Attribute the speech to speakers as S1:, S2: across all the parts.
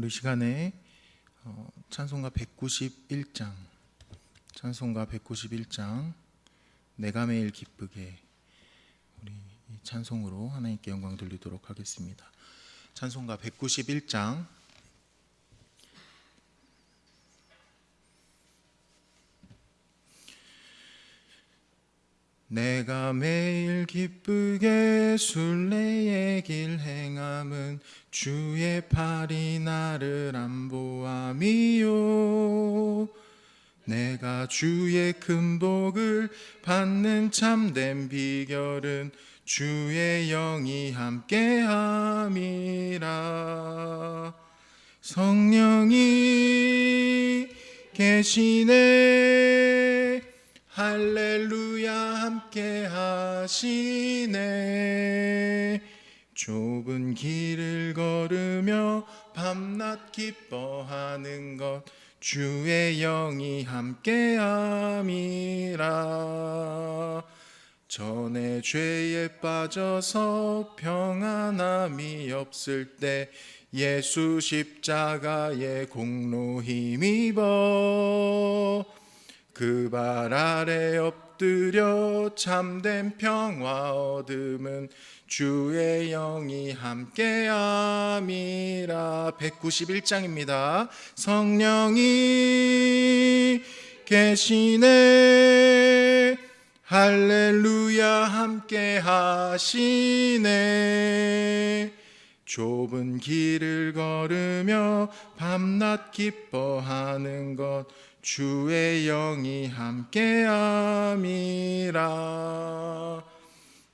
S1: 우리 시간에 찬송가 191장 내가 매일 기쁘게 우리 이 찬송으로 하나님께 영광 돌리도록 하겠습니다. 찬송가 191장 내가 매일 기쁘게 순례의 길 행함은 주의 팔이 나를 안보함이요 내가 주의 큰 복을 받는 참된 비결은 주의 영이 함께함이라 성령이 계시네 할렐루야 함께 하시네 좁은 길을 걸으며 밤낮 기뻐하는 것 주의 영이 함께함이라 전에 죄에 빠져서 평안함이 없을 때 예수 십자가의 공로 힘입어 그 발 아래 엎드려 참된 평화 얻음은 주의 영이 함께함이라 191장입니다. 성령이 계시네 할렐루야 함께 하시네 좁은 길을 걸으며 밤낮 기뻐하는 것 주의 영이 함께함이라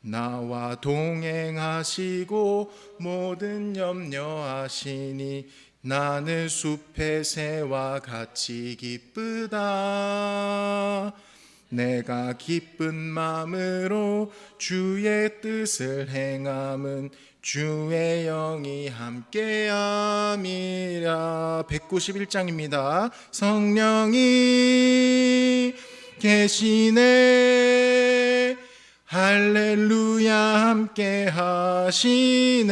S1: 나와 동행하시고 모든 염려하시니 나는 숲의 새와 같이 기쁘다 내가 기쁜 마음으로 주의 뜻을 행함은 주의 영이 함께함이라 191장입니다. 성령이 계시네 할렐루야 함께 하시네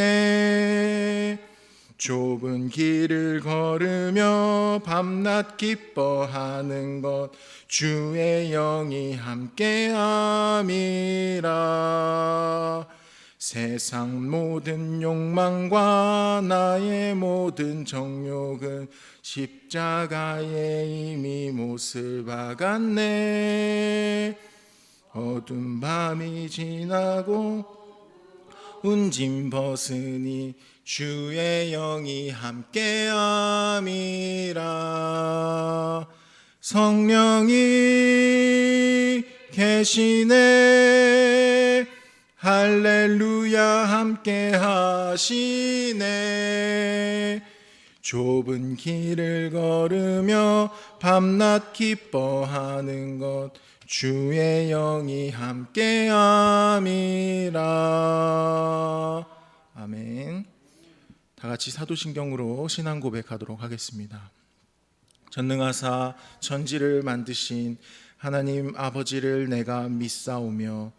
S1: 좁은 길을 걸으며 밤낮 기뻐하는 것 주의 영이 함께함이라 세상 모든 욕망과 나의 모든 정욕은 십자가에 이미 못을 박았네 어두운 밤이 지나고 운짐 벗으니 주의 영이 함께함이라 성령이 계시네 할렐루야 함께 하시네 좁은 길을 걸으며 밤낮 기뻐하는 것 주의 영이 함께함이라 아멘. 다 같이 사도신경으로 신앙 고백하도록 하겠습니다. 전능하사 천지를 만드신 하나님 아버지를 내가 믿사오며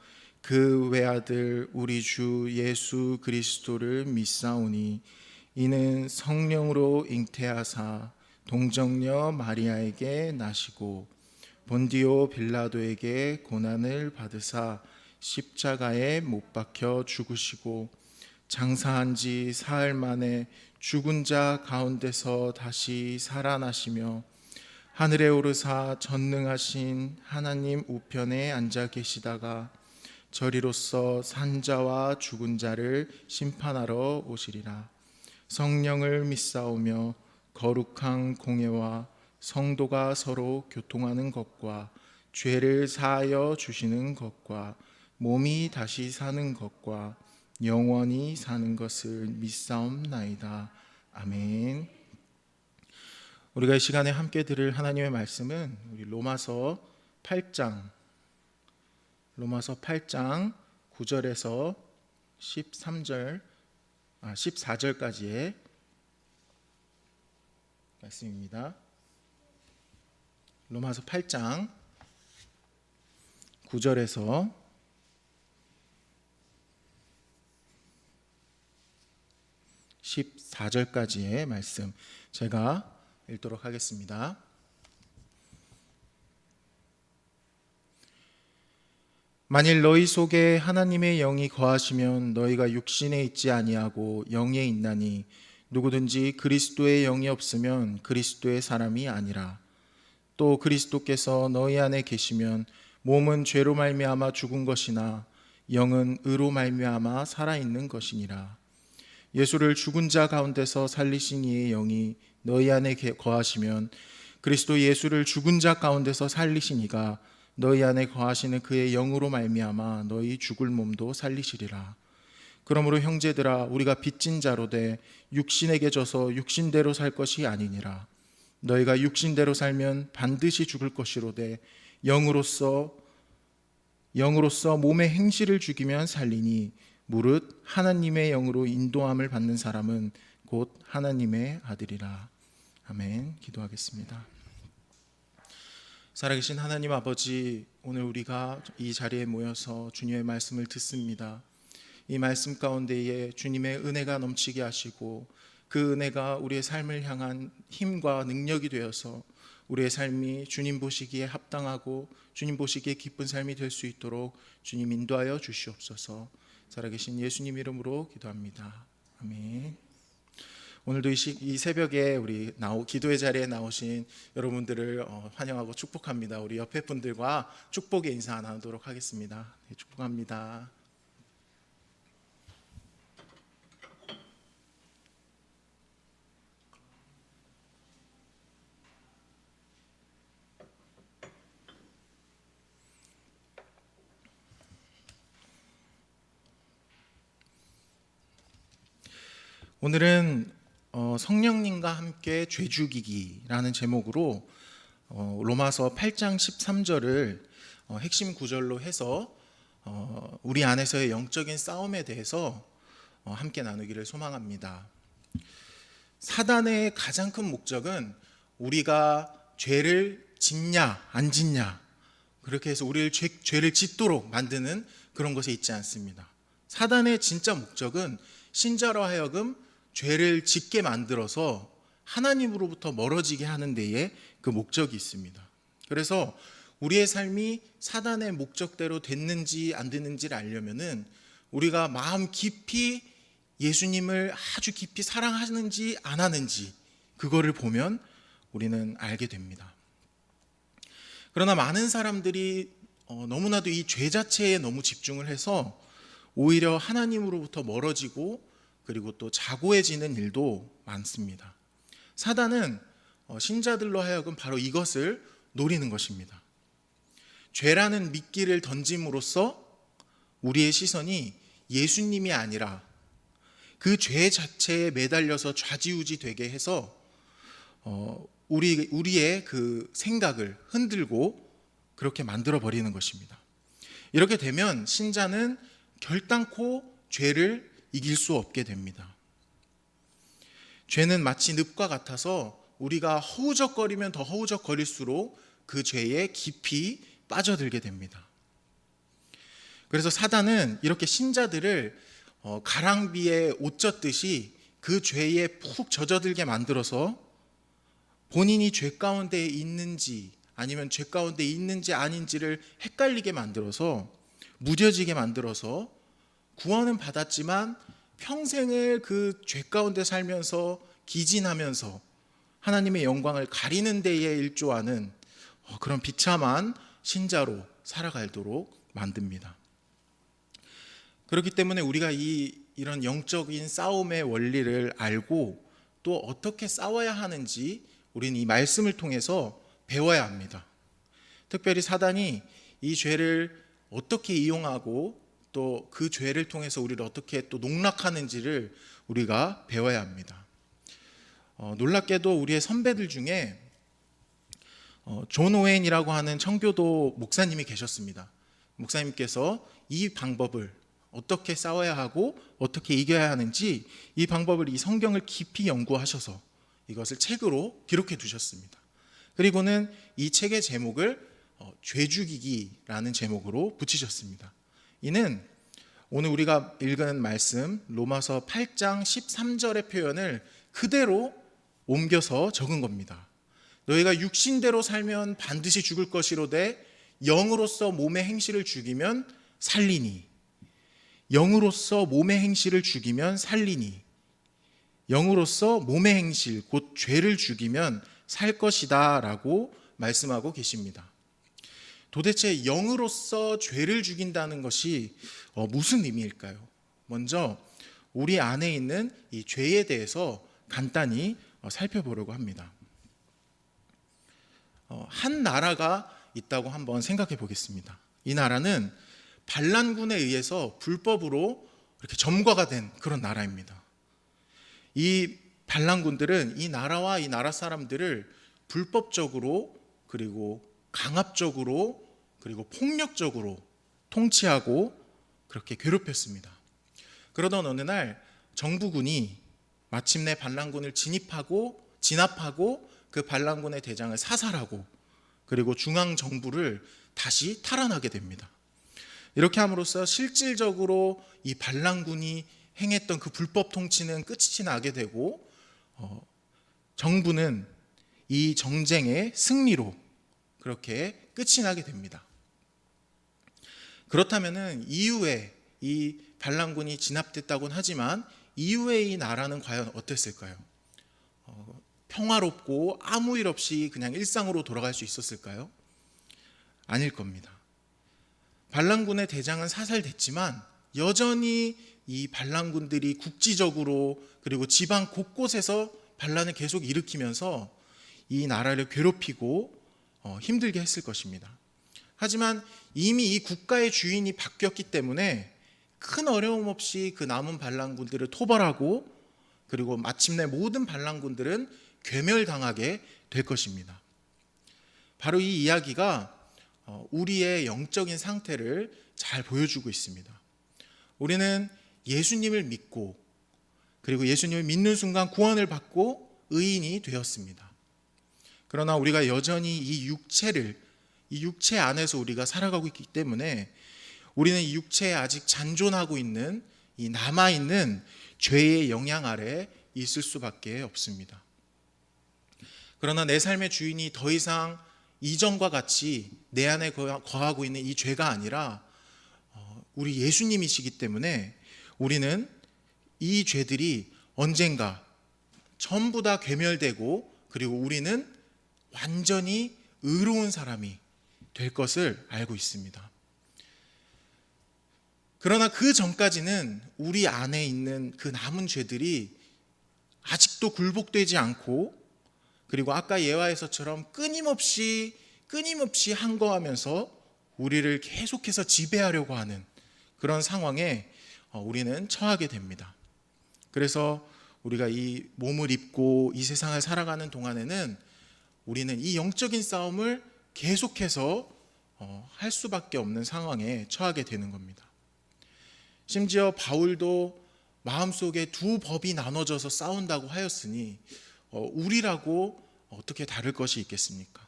S1: 그 외아들 우리 주 예수 그리스도를 믿사오니 이는 성령으로 잉태하사 동정녀 마리아에게 나시고 본디오 빌라도에게 고난을 받으사 십자가에 못 박혀 죽으시고 장사한 지 사흘 만에 죽은 자 가운데서 다시 살아나시며 하늘에 오르사 전능하신 하나님 우편에 앉아 계시다가 저리로서 산자와 죽은 자를 심판하러 오시리라 성령을 믿사오며 거룩한 공예와 성도가 서로 교통하는 것과 죄를 사하여 주시는 것과 몸이 다시 사는 것과 영원히 사는 것을 믿사옵나이다. 아멘. 우리가 이 시간에 함께 들을 하나님의 말씀은 우리 로마서 8장 9절에서 14절까지의 말씀입니다. 로마서 8장 9절에서 14절까지의 말씀 제가 읽도록 하겠습니다. 만일 너희 속에 하나님의 영이 거하시면 너희가 육신에 있지 아니하고 영에 있나니 누구든지 그리스도의 영이 없으면 그리스도의 사람이 아니라. 또 그리스도께서 너희 안에 계시면 몸은 죄로 말미암아 죽은 것이나 영은 의로 말미암아 살아있는 것이니라. 예수를 죽은 자 가운데서 살리신 이의 영이 너희 안에 거하시면 그리스도 예수를 죽은 자 가운데서 살리신 이가 너희 안에 거하시는 그의 영으로 말미암아 너희 죽을 몸도 살리시리라. 그러므로 형제들아, 우리가 빚진 자로 돼 육신에게 져서 육신대로 살 것이 아니니라. 너희가 육신대로 살면 반드시 죽을 것이로되 영으로서 몸의 행실을 죽이면 살리니 무릇 하나님의 영으로 인도함을 받는 사람은 곧 하나님의 아들이라. 아멘. 기도하겠습니다. 살아계신 하나님 아버지, 오늘 우리가 이 자리에 모여서 주님의 말씀을 듣습니다. 이 말씀 가운데에 주님의 은혜가 넘치게 하시고 그 은혜가 우리의 삶을 향한 힘과 능력이 되어서 우리의 삶이 주님 보시기에 합당하고 주님 보시기에 기쁜 삶이 될 수 있도록 주님 인도하여 주시옵소서. 살아계신 예수님 이름으로 기도합니다. 아멘. 오늘도 이 새벽에 우리 기도의 자리에 나오신 여러분들을 환영하고 축복합니다. 우리 옆에 분들과 축복의 인사 나누도록 하겠습니다. 네, 축복합니다. 오늘은 성령님과 함께 죄 죽이기라는 제목으로 로마서 8장 13절을 핵심 구절로 해서 우리 안에서의 영적인 싸움에 대해서 함께 나누기를 소망합니다. 사단의 가장 큰 목적은 우리가 죄를 짓냐 안 짓냐, 그렇게 해서 우리를 죄를 짓도록 만드는 그런 것에 있지 않습니다. 사단의 진짜 목적은 신자로 하여금 죄를 짓게 만들어서 하나님으로부터 멀어지게 하는 데에 그 목적이 있습니다. 그래서 우리의 삶이 사단의 목적대로 됐는지 안 됐는지를 알려면은 우리가 마음 깊이 예수님을 아주 깊이 사랑하는지 안 하는지 그거를 보면 우리는 알게 됩니다. 그러나 많은 사람들이 너무나도 이 죄 자체에 너무 집중을 해서 오히려 하나님으로부터 멀어지고 그리고 또 자고해지는 일도 많습니다. 사단은 신자들로 하여금 바로 이것을 노리는 것입니다. 죄라는 미끼를 던짐으로써 우리의 시선이 예수님이 아니라 그 죄 자체에 매달려서 좌지우지 되게 해서 우리의 그 생각을 흔들고 그렇게 만들어 버리는 것입니다. 이렇게 되면 신자는 결단코 죄를 이길 수 없게 됩니다. 죄는 마치 늪과 같아서 우리가 허우적거리면 더 허우적거릴수록 그 죄에 깊이 빠져들게 됩니다. 그래서 사단은 이렇게 신자들을 가랑비에 옷 젖듯이 그 죄에 푹 젖어들게 만들어서 본인이 죄 가운데 있는지 아니면 죄 가운데 있는지 아닌지를 헷갈리게 만들어서 무뎌지게 만들어서 구원은 받았지만 평생을 그 죄 가운데 살면서 기진하면서 하나님의 영광을 가리는 데에 일조하는 그런 비참한 신자로 살아가도록 만듭니다. 그렇기 때문에 우리가 이런 영적인 싸움의 원리를 알고 또 어떻게 싸워야 하는지 우리는 이 말씀을 통해서 배워야 합니다. 특별히 사단이 이 죄를 어떻게 이용하고 또 그 죄를 통해서 우리를 어떻게 또 농락하는지를 우리가 배워야 합니다. 놀랍게도 우리의 선배들 중에 존 오웬이라고 하는 청교도 목사님이 계셨습니다. 목사님께서 이 방법을 어떻게 싸워야 하고 어떻게 이겨야 하는지 이 방법을 이 성경을 깊이 연구하셔서 이것을 책으로 기록해 두셨습니다. 그리고는 이 책의 제목을 죄 죽이기라는 제목으로 붙이셨습니다. 이는 오늘 우리가 읽은 말씀 로마서 8장 13절의 표현을 그대로 옮겨서 적은 겁니다. 너희가 육신대로 살면 반드시 죽을 것이로되 영으로서 몸의 행실을 죽이면 살리니, 영으로서 몸의 행실을 죽이면 살리니, 영으로서 몸의 행실 곧 죄를 죽이면 살 것이다 라고 말씀하고 계십니다. 도대체 영으로서 죄를 죽인다는 것이 무슨 의미일까요? 먼저 우리 안에 있는 이 죄에 대해서 간단히 살펴보려고 합니다. 한 나라가 있다고 한번 생각해 보겠습니다. 이 나라는 반란군에 의해서 불법으로 이렇게 점거가 된 그런 나라입니다. 이 반란군들은 이 나라와 이 나라 사람들을 불법적으로 그리고 강압적으로 그리고 폭력적으로 통치하고 그렇게 괴롭혔습니다. 그러던 어느 날 정부군이 마침내 반란군을 진압하고 그 반란군의 대장을 사살하고 그리고 중앙 정부를 다시 탈환하게 됩니다. 이렇게 함으로써 실질적으로 이 반란군이 행했던 그 불법 통치는 끝이 나게 되고 정부는 이 정쟁의 승리로 그렇게 끝이 나게 됩니다. 그렇다면 이후에 이 반란군이 진압됐다고는 하지만 이후에 이 나라는 과연 어땠을까요? 평화롭고 아무 일 없이 그냥 일상으로 돌아갈 수 있었을까요? 아닐 겁니다. 반란군의 대장은 사살됐지만 여전히 이 반란군들이 국지적으로 그리고 지방 곳곳에서 반란을 계속 일으키면서 이 나라를 괴롭히고 힘들게 했을 것입니다. 하지만 이미 이 국가의 주인이 바뀌었기 때문에 큰 어려움 없이 그 남은 반란군들을 토벌하고 그리고 마침내 모든 반란군들은 괴멸당하게 될 것입니다. 바로 이 이야기가 우리의 영적인 상태를 잘 보여주고 있습니다. 우리는 예수님을 믿고 그리고 예수님을 믿는 순간 구원을 받고 의인이 되었습니다. 그러나 우리가 여전히 이 육체 안에서 우리가 살아가고 있기 때문에 우리는 이 육체에 아직 잔존하고 있는 이 남아있는 죄의 영향 아래 있을 수밖에 없습니다. 그러나 내 삶의 주인이 더 이상 이전과 같이 내 안에 거하고 있는 이 죄가 아니라 우리 예수님이시기 때문에 우리는 이 죄들이 언젠가 전부 다 괴멸되고 그리고 우리는 완전히 의로운 사람이 될 것을 알고 있습니다. 그러나 그 전까지는 우리 안에 있는 그 남은 죄들이 아직도 굴복되지 않고 그리고 아까 예화에서처럼 끊임없이 항거하면서 우리를 계속해서 지배하려고 하는 그런 상황에 우리는 처하게 됩니다. 그래서 우리가 이 몸을 입고 이 세상을 살아가는 동안에는 우리는 이 영적인 싸움을 계속해서 할 수밖에 없는 상황에 처하게 되는 겁니다. 심지어 바울도 마음속에 두 법이 나눠져서 싸운다고 하였으니 우리라고 어떻게 다를 것이 있겠습니까?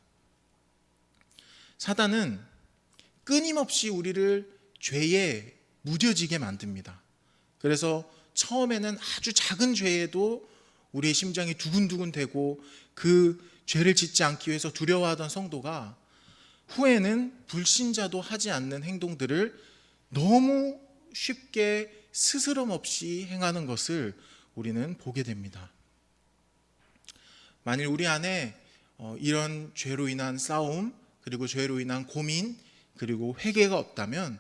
S1: 사단은 끊임없이 우리를 죄에 무뎌지게 만듭니다. 그래서 처음에는 아주 작은 죄에도 우리의 심장이 두근두근 되고 그 죄를 짓지 않기 위해서 두려워하던 성도가 후에는 불신자도 하지 않는 행동들을 너무 쉽게 스스럼 없이 행하는 것을 우리는 보게 됩니다. 만일 우리 안에 이런 죄로 인한 싸움 그리고 죄로 인한 고민 그리고 회개가 없다면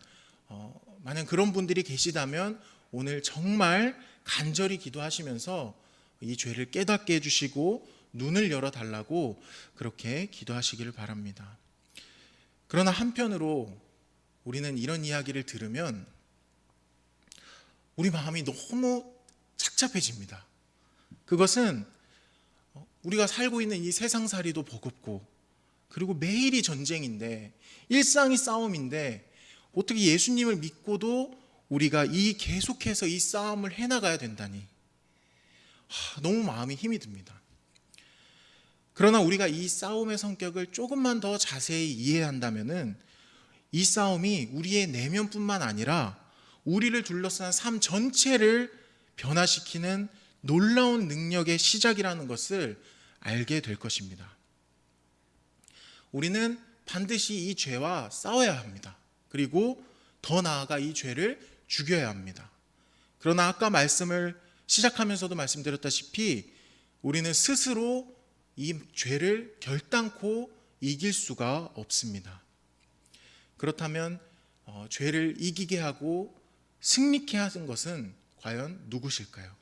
S1: 만약 그런 분들이 계시다면 오늘 정말 간절히 기도하시면서 이 죄를 깨닫게 해주시고 눈을 열어달라고 그렇게 기도하시기를 바랍니다. 그러나 한편으로 우리는 이런 이야기를 들으면 우리 마음이 너무 착잡해집니다. 그것은 우리가 살고 있는 이 세상살이도 버겁고 그리고 매일이 전쟁인데 일상이 싸움인데 어떻게 예수님을 믿고도 우리가 계속해서 이 싸움을 해나가야 된다니 너무 마음이 힘이 듭니다. 그러나 우리가 이 싸움의 성격을 조금만 더 자세히 이해한다면은 이 싸움이 우리의 내면뿐만 아니라 우리를 둘러싼 삶 전체를 변화시키는 놀라운 능력의 시작이라는 것을 알게 될 것입니다. 우리는 반드시 이 죄와 싸워야 합니다. 그리고 더 나아가 이 죄를 죽여야 합니다. 그러나 아까 말씀을 시작하면서도 말씀드렸다시피 우리는 스스로 이 죄를 결단코 이길 수가 없습니다. 그렇다면 죄를 이기게 하고 승리케 하는 것은 과연 누구실까요?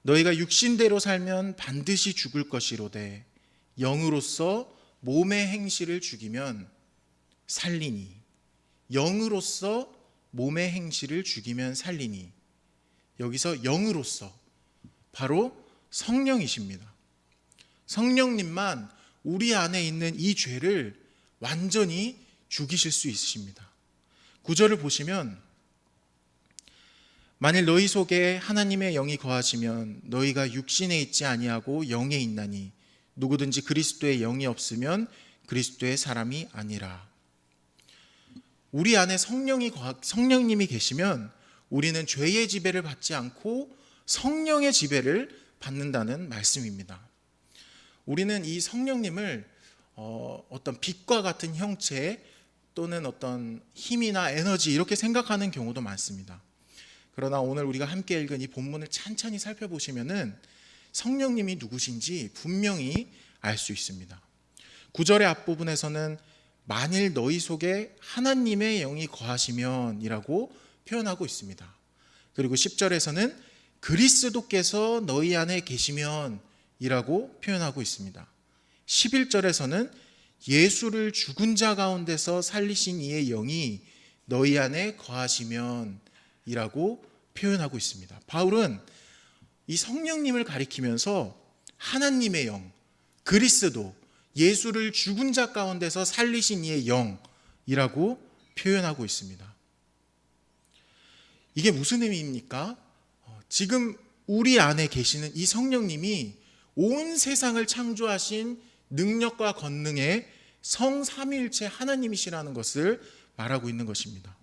S1: 너희가 육신대로 살면 반드시 죽을 것이로되 영으로서 몸의 행실을 죽이면 살리니. 영으로서 몸의 행실을 죽이면 살리니. 여기서 영으로서 바로 성령이십니다. 성령님만 우리 안에 있는 이 죄를 완전히 죽이실 수 있으십니다. 9절을 보시면 만일 너희 속에 하나님의 영이 거하시면 너희가 육신에 있지 아니하고 영에 있나니 누구든지 그리스도의 영이 없으면 그리스도의 사람이 아니라. 우리 안에 성령님이 계시면 우리는 죄의 지배를 받지 않고 성령의 지배를 받는다는 말씀입니다. 우리는 이 성령님을 어떤 빛과 같은 형체 또는 어떤 힘이나 에너지 이렇게 생각하는 경우도 많습니다. 그러나 오늘 우리가 함께 읽은 이 본문을 찬찬히 살펴보시면은 성령님이 누구신지 분명히 알 수 있습니다. 9절의 앞부분에서는 만일 너희 속에 하나님의 영이 거하시면 이라고 표현하고 있습니다. 그리고 10절에서는 그리스도께서 너희 안에 계시면 이라고 표현하고 있습니다. 11절에서는 예수를 죽은 자 가운데서 살리신 이의 영이 너희 안에 거하시면 이라고 표현하고 있습니다. 바울은 이 성령님을 가리키면서 하나님의 영, 그리스도, 예수를 죽은 자 가운데서 살리신 이의 영이라고 표현하고 있습니다. 이게 무슨 의미입니까? 지금 우리 안에 계시는 이 성령님이 온 세상을 창조하신 능력과 권능의 성삼위일체 하나님이시라는 것을 말하고 있는 것입니다.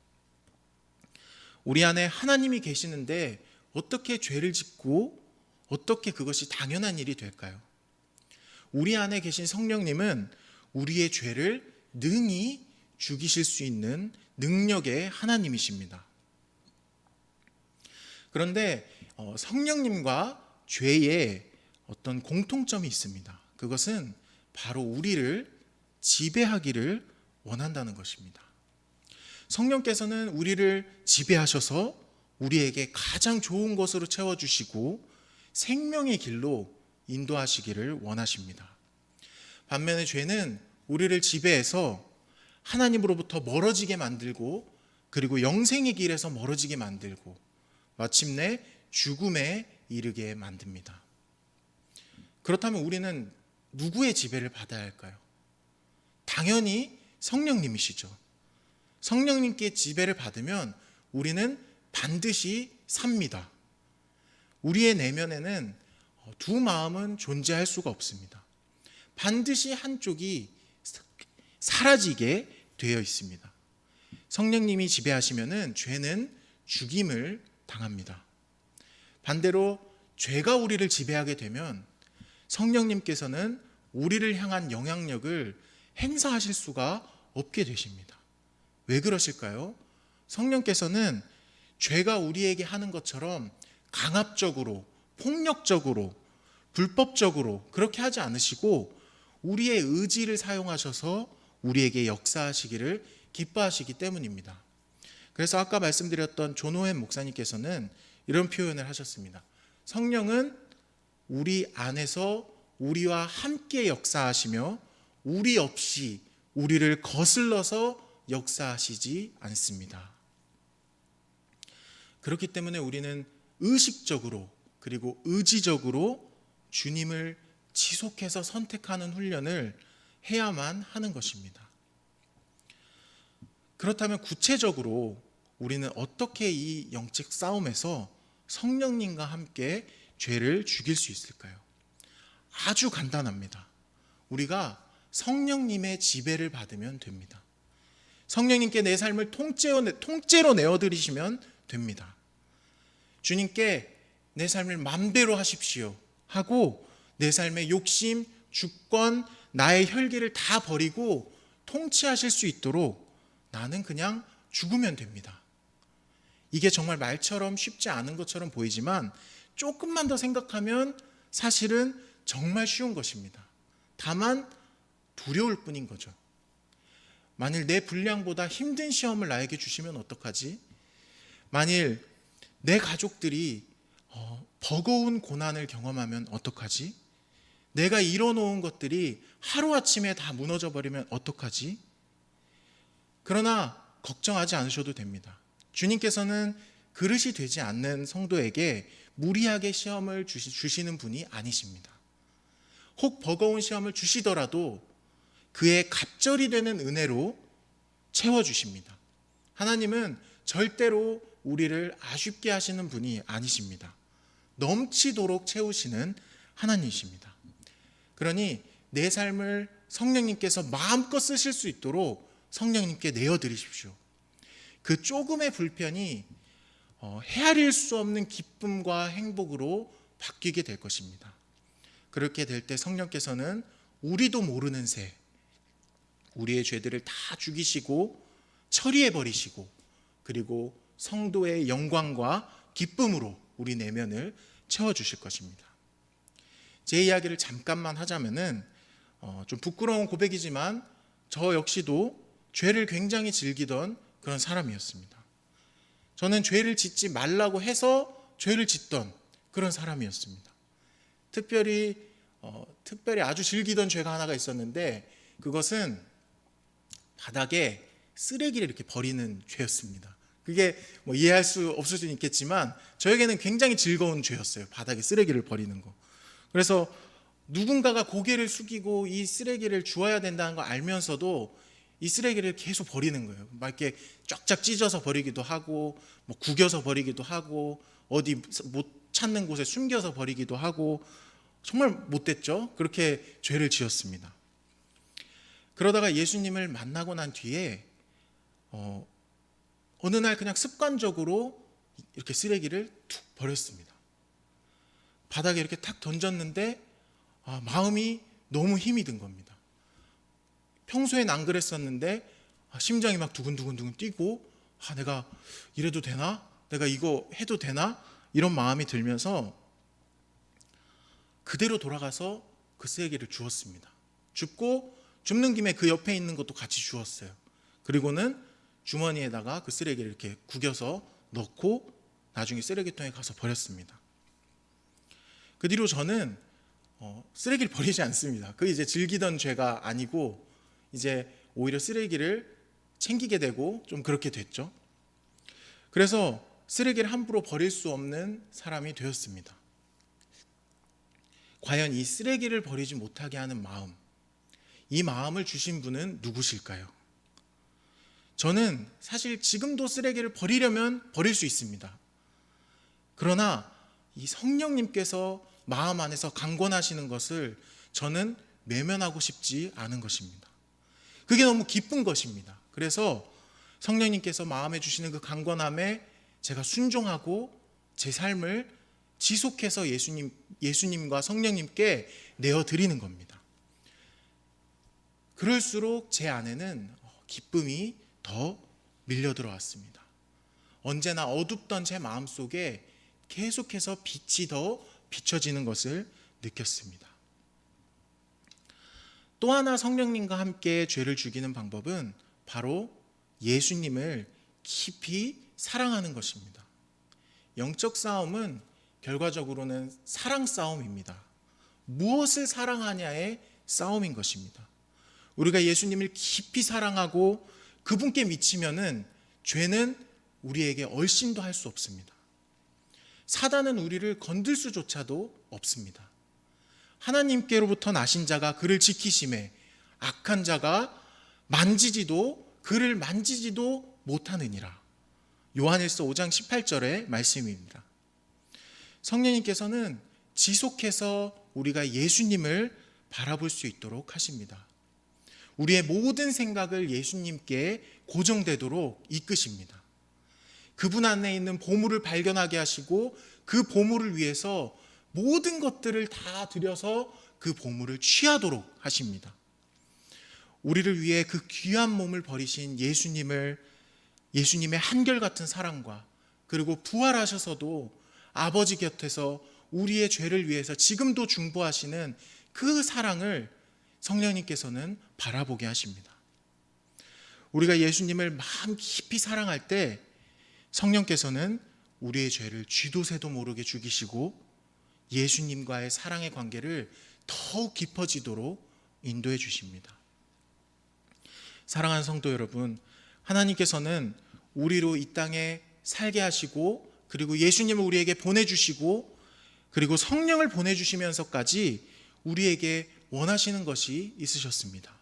S1: 우리 안에 하나님이 계시는데 어떻게 죄를 짓고 어떻게 그것이 당연한 일이 될까요? 우리 안에 계신 성령님은 우리의 죄를 능히 죽이실 수 있는 능력의 하나님이십니다. 그런데 성령님과 죄에 어떤 공통점이 있습니다. 그것은 바로 우리를 지배하기를 원한다는 것입니다. 성령께서는 우리를 지배하셔서 우리에게 가장 좋은 것으로 채워주시고 생명의 길로 인도하시기를 원하십니다. 반면에 죄는 우리를 지배해서 하나님으로부터 멀어지게 만들고 그리고 영생의 길에서 멀어지게 만들고 마침내 죽음에 이르게 만듭니다. 그렇다면 우리는 누구의 지배를 받아야 할까요? 당연히 성령님이시죠. 성령님께 지배를 받으면 우리는 반드시 삽니다. 우리의 내면에는 두 마음은 존재할 수가 없습니다. 반드시 한쪽이 사라지게 되어 있습니다. 성령님이 지배하시면은 죄는 죽임을 당합니다. 반대로 죄가 우리를 지배하게 되면 성령님께서는 우리를 향한 영향력을 행사하실 수가 없게 되십니다. 왜 그러실까요? 성령께서는 죄가 우리에게 하는 것처럼 강압적으로, 폭력적으로, 불법적으로 그렇게 하지 않으시고 우리의 의지를 사용하셔서 우리에게 역사하시기를 기뻐하시기 때문입니다. 그래서 아까 말씀드렸던 존 오웬 목사님께서는 이런 표현을 하셨습니다. 성령은 우리 안에서 우리와 함께 역사하시며 우리 없이 우리를 거슬러서 역사하시지 않습니다. 그렇기 때문에 우리는 의식적으로 그리고 의지적으로 주님을 지속해서 선택하는 훈련을 해야만 하는 것입니다. 그렇다면 구체적으로 우리는 어떻게 이 영적 싸움에서 성령님과 함께 죄를 죽일 수 있을까요? 아주 간단합니다. 우리가 성령님의 지배를 받으면 됩니다. 성령님께 내 삶을 통째로 내어드리시면 됩니다. 주님께 내 삶을 마음대로 하십시오 하고 내 삶의 욕심, 주권, 나의 혈기를 다 버리고 통치하실 수 있도록 나는 그냥 죽으면 됩니다. 이게 정말 말처럼 쉽지 않은 것처럼 보이지만 조금만 더 생각하면 사실은 정말 쉬운 것입니다. 다만 두려울 뿐인 거죠. 만일 내 분량보다 힘든 시험을 나에게 주시면 어떡하지? 만일 내 가족들이 버거운 고난을 경험하면 어떡하지? 내가 이뤄놓은 것들이 하루아침에 다 무너져 버리면 어떡하지? 그러나 걱정하지 않으셔도 됩니다. 주님께서는 그릇이 되지 않는 성도에게 무리하게 시험을 주시는 분이 아니십니다. 혹 버거운 시험을 주시더라도 그의 갑절이 되는 은혜로 채워주십니다. 하나님은 절대로 우리를 아쉽게 하시는 분이 아니십니다. 넘치도록 채우시는 하나님이십니다. 그러니 내 삶을 성령님께서 마음껏 쓰실 수 있도록 성령님께 내어드리십시오. 그 조금의 불편이 헤아릴 수 없는 기쁨과 행복으로 바뀌게 될 것입니다. 그렇게 될 때 성령께서는 우리도 모르는 새, 우리의 죄들을 다 죽이시고 처리해버리시고 그리고 성도의 영광과 기쁨으로 우리 내면을 채워주실 것입니다. 제 이야기를 잠깐만 하자면은 좀 부끄러운 고백이지만 저 역시도 죄를 굉장히 즐기던 그런 사람이었습니다. 저는 죄를 짓지 말라고 해서 죄를 짓던 그런 사람이었습니다. 특별히 아주 즐기던 죄가 하나가 있었는데 그것은 바닥에 쓰레기를 이렇게 버리는 죄였습니다. 그게 뭐 이해할 수 없을 수는 있겠지만 저에게는 굉장히 즐거운 죄였어요. 바닥에 쓰레기를 버리는 거. 그래서 누군가가 고개를 숙이고 이 쓰레기를 주워야 된다는 걸 알면서도 이 쓰레기를 계속 버리는 거예요. 막 이렇게 쫙쫙 찢어서 버리기도 하고 뭐 구겨서 버리기도 하고 어디 못 찾는 곳에 숨겨서 버리기도 하고 정말 못됐죠. 그렇게 죄를 지었습니다. 그러다가 예수님을 만나고 난 뒤에 어느 날 그냥 습관적으로 이렇게 쓰레기를 툭 버렸습니다. 바닥에 이렇게 탁 던졌는데 마음이 너무 힘이 든 겁니다. 평소엔 안 그랬었는데 심장이 막 두근두근 뛰고 내가 이래도 되나? 내가 이거 해도 되나? 이런 마음이 들면서 그대로 돌아가서 그 쓰레기를 주웠습니다. 줍는 김에 그 옆에 있는 것도 같이 주웠어요. 그리고는 주머니에다가 그 쓰레기를 이렇게 구겨서 넣고 나중에 쓰레기통에 가서 버렸습니다. 그 뒤로 저는 쓰레기를 버리지 않습니다. 그게 이제 즐기던 죄가 아니고 이제 오히려 쓰레기를 챙기게 되고 좀 그렇게 됐죠. 그래서 쓰레기를 함부로 버릴 수 없는 사람이 되었습니다. 과연 이 쓰레기를 버리지 못하게 하는 마음, 이 마음을 주신 분은 누구실까요? 저는 사실 지금도 쓰레기를 버리려면 버릴 수 있습니다. 그러나 이 성령님께서 마음 안에서 강권하시는 것을 저는 외면하고 싶지 않은 것입니다. 그게 너무 기쁜 것입니다. 그래서 성령님께서 마음에 주시는 그 강권함에 제가 순종하고 제 삶을 지속해서 예수님과 성령님께 내어드리는 겁니다. 그럴수록 제 안에는 기쁨이 더 밀려 들어왔습니다. 언제나 어둡던 제 마음속에 계속해서 빛이 더 비춰지는 것을 느꼈습니다. 또 하나 성령님과 함께 죄를 죽이는 방법은 바로 예수님을 깊이 사랑하는 것입니다. 영적 싸움은 결과적으로는 사랑 싸움입니다. 무엇을 사랑하냐의 싸움인 것입니다. 우리가 예수님을 깊이 사랑하고 그분께 미치면은 죄는 우리에게 얼씬도 할 수 없습니다. 사단은 우리를 건들 수조차도 없습니다. 하나님께로부터 나신 자가 그를 지키심에 악한 자가 그를 만지지도 못하느니라. 요한일서 5장 18절의 말씀입니다. 성령님께서는 지속해서 우리가 예수님을 바라볼 수 있도록 하십니다. 우리의 모든 생각을 예수님께 고정되도록 이끄십니다. 그분 안에 있는 보물을 발견하게 하시고 그 보물을 위해서 모든 것들을 다 들여서 그 보물을 취하도록 하십니다. 우리를 위해 그 귀한 몸을 버리신 예수님의 한결같은 사랑과 그리고 부활하셔서도 아버지 곁에서 우리의 죄를 위해서 지금도 중보하시는 그 사랑을 성령님께서는 바라보게 하십니다. 우리가 예수님을 마음 깊이 사랑할 때 성령께서는 우리의 죄를 쥐도 새도 모르게 죽이시고 예수님과의 사랑의 관계를 더욱 깊어지도록 인도해 주십니다. 사랑하는 성도 여러분, 하나님께서는 우리로 이 땅에 살게 하시고 그리고 예수님을 우리에게 보내주시고 그리고 성령을 보내주시면서까지 우리에게 원하시는 것이 있으셨습니다.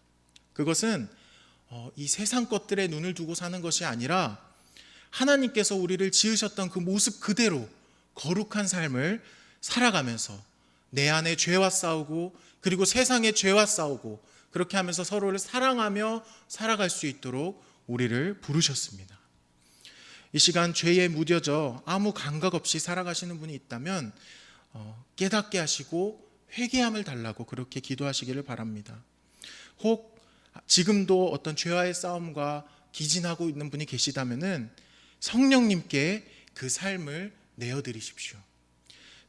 S1: 그것은 이 세상 것들에 눈을 두고 사는 것이 아니라 하나님께서 우리를 지으셨던 그 모습 그대로 거룩한 삶을 살아가면서 내 안에 죄와 싸우고 그리고 세상의 죄와 싸우고 그렇게 하면서 서로를 사랑하며 살아갈 수 있도록 우리를 부르셨습니다. 이 시간 죄에 무뎌져 아무 감각 없이 살아가시는 분이 있다면 깨닫게 하시고 회개함을 달라고 그렇게 기도하시기를 바랍니다. 혹 지금도 어떤 죄와의 싸움과 기진하고 있는 분이 계시다면은 성령님께 그 삶을 내어드리십시오.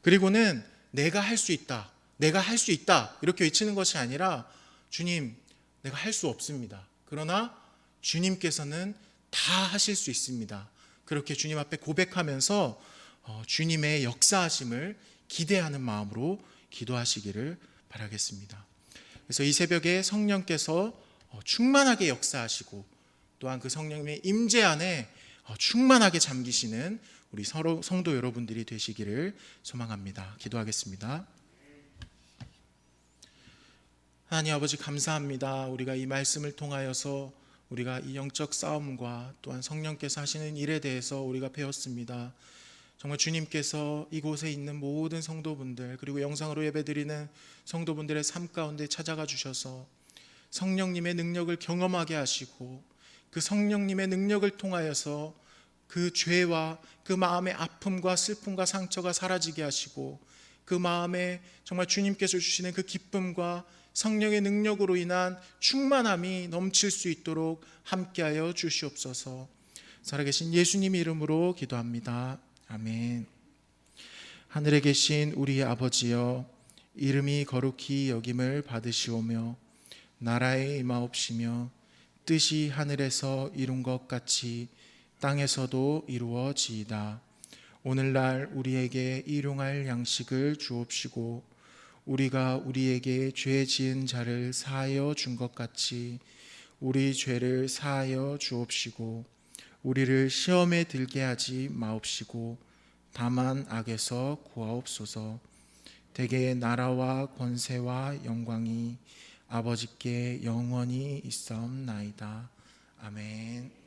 S1: 그리고는 내가 할 수 있다, 내가 할 수 있다 이렇게 외치는 것이 아니라 주님, 내가 할 수 없습니다. 그러나 주님께서는 다 하실 수 있습니다. 그렇게 주님 앞에 고백하면서 주님의 역사하심을 기대하는 마음으로 기도하시기를 바라겠습니다. 그래서 이 새벽에 성령께서 충만하게 역사하시고 또한 그 성령님의 임재 안에 충만하게 잠기시는 우리 성도 여러분들이 되시기를 소망합니다. 기도하겠습니다. 하나님 아버지 감사합니다. 우리가 이 말씀을 통하여서 우리가 이 영적 싸움과 또한 성령께서 하시는 일에 대해서 우리가 배웠습니다. 정말 주님께서 이곳에 있는 모든 성도분들 그리고 영상으로 예배드리는 성도분들의 삶 가운데 찾아가 주셔서 성령님의 능력을 경험하게 하시고 그 성령님의 능력을 통하여서 그 죄와 그 마음의 아픔과 슬픔과 상처가 사라지게 하시고 그 마음에 정말 주님께서 주시는 그 기쁨과 성령의 능력으로 인한 충만함이 넘칠 수 있도록 함께하여 주시옵소서. 살아계신 예수님 이름으로 기도합니다. 아멘. 하늘에 계신 우리 아버지여, 이름이 거룩히 여김을 받으시오며 나라에 임하옵시며 뜻이 하늘에서 이룬 것 같이 땅에서도 이루어지이다. 오늘날 우리에게 일용할 양식을 주옵시고 우리가 우리에게 죄 지은 자를 사하여 준 것 같이 우리 죄를 사하여 주옵시고 우리를 시험에 들게 하지 마옵시고 다만 악에서 구하옵소서. 대개 나라와 권세와 영광이 아버지께 영원히 있사옵나이다. 아멘.